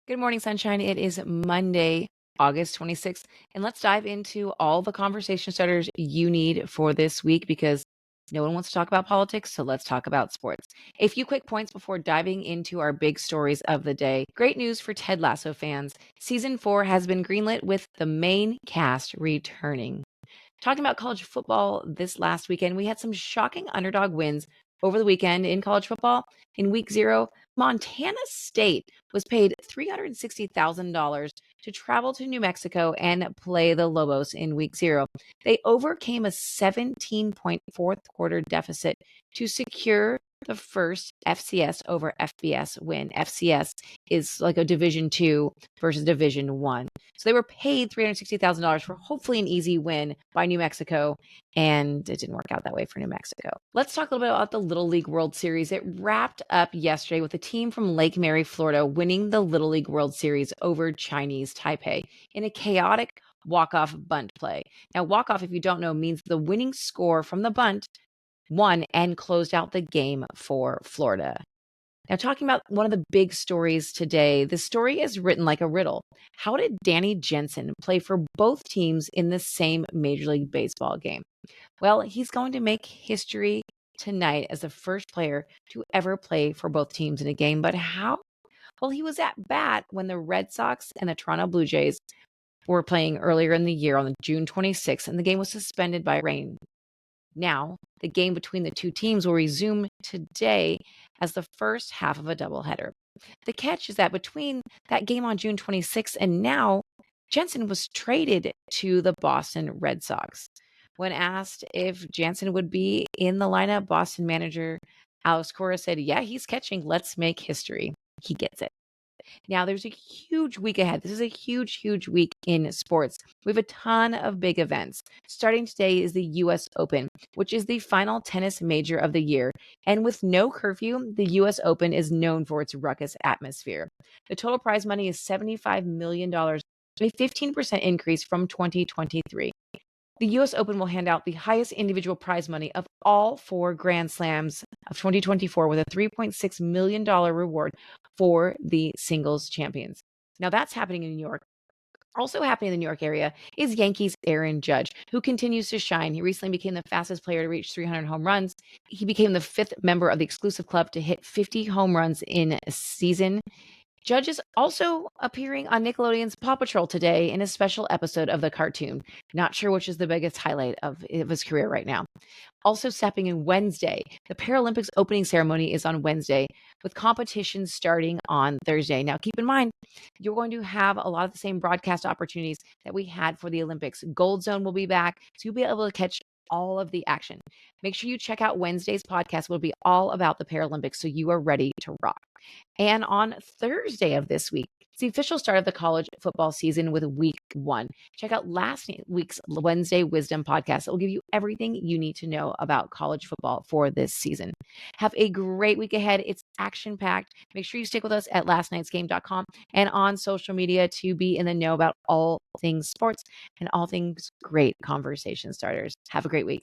Good morning, sunshine. It is Monday, August 26th, and let's dive into all the conversation starters you need for this week because no one wants to talk about politics, so let's talk about sports. A few quick points before diving into our big stories of the day. Great news for Ted Lasso fans. Season 4 has been greenlit with the main cast returning. Talking about college football this last weekend, we had some shocking underdog wins over the weekend in college football. In week 0, Montana State was paid $360,000 to travel to New Mexico and play the Lobos in week 0. They overcame a 17-point fourth quarter deficit to secure the first FCS over FBS win. FCS is like a Division 2 versus Division 1. So they were paid $360,000 for hopefully an easy win by New Mexico, and it didn't work out that way for New Mexico. Let's talk a little bit about the Little League World Series. It wrapped up yesterday with a team from Lake Mary, Florida, winning the Little League World Series over Chinese Taipei in a chaotic walk-off bunt play. Now, walk-off, if you don't know, means the winning score from the bunt won and closed out the game for Florida. Now, talking about one of the big stories today, the story is written like a riddle. How did Danny Jansen play for both teams in the same Major League Baseball game? Well, he's going to make history tonight as the first player to ever play for both teams in a game. But how? Well, he was at bat when the Red Sox and the Toronto Blue Jays were playing earlier in the year on June 26th, and the game was suspended by rain. Now, the game between the two teams will resume today as the first half of a doubleheader. The catch is that between that game on June 26th and now, Jensen was traded to the Boston Red Sox. When asked if Jansen would be in the lineup, Boston manager Alex Cora said, "Yeah, he's catching. Let's make history." He gets it. Now, there's a huge week ahead. This is a huge, huge week in sports. We have a ton of big events. Starting today is the US Open, which is the final tennis major of the year. And with no curfew, the US Open is known for its ruckus atmosphere. The total prize money is $75 million, a 15% increase from 2023. The US Open will hand out the highest individual prize money of all 4 Grand Slams of 2024 with a $3.6 million reward for the singles champions. Now that's happening in New York. Also happening in the New York area is Yankees Aaron Judge, who continues to shine. He recently became the fastest player to reach 300 home runs. He became the 5th member of the exclusive club to hit 50 home runs in a season. Judge is also appearing on Nickelodeon's Paw Patrol today in a special episode of the cartoon. Not sure which is the biggest highlight of his career right now. Also stepping in Wednesday, the Paralympics opening ceremony is on Wednesday with competitions starting on Thursday. Now, keep in mind, you're going to have a lot of the same broadcast opportunities that we had for the Olympics. Gold Zone will be back, so you'll be able to catch all of the action. Make sure you check out Wednesday's podcast. It will be all about the Paralympics, so you are ready to rock. And on Thursday of this week, it's the official start of the college football season with week 1. Check out last week's Wednesday Wisdom podcast. It will give you everything you need to know about college football for this season. Have a great week ahead. It's action packed. Make sure you stick with us at lastnightsgame.com and on social media to be in the know about all things sports and all things great conversation starters. Have a great week.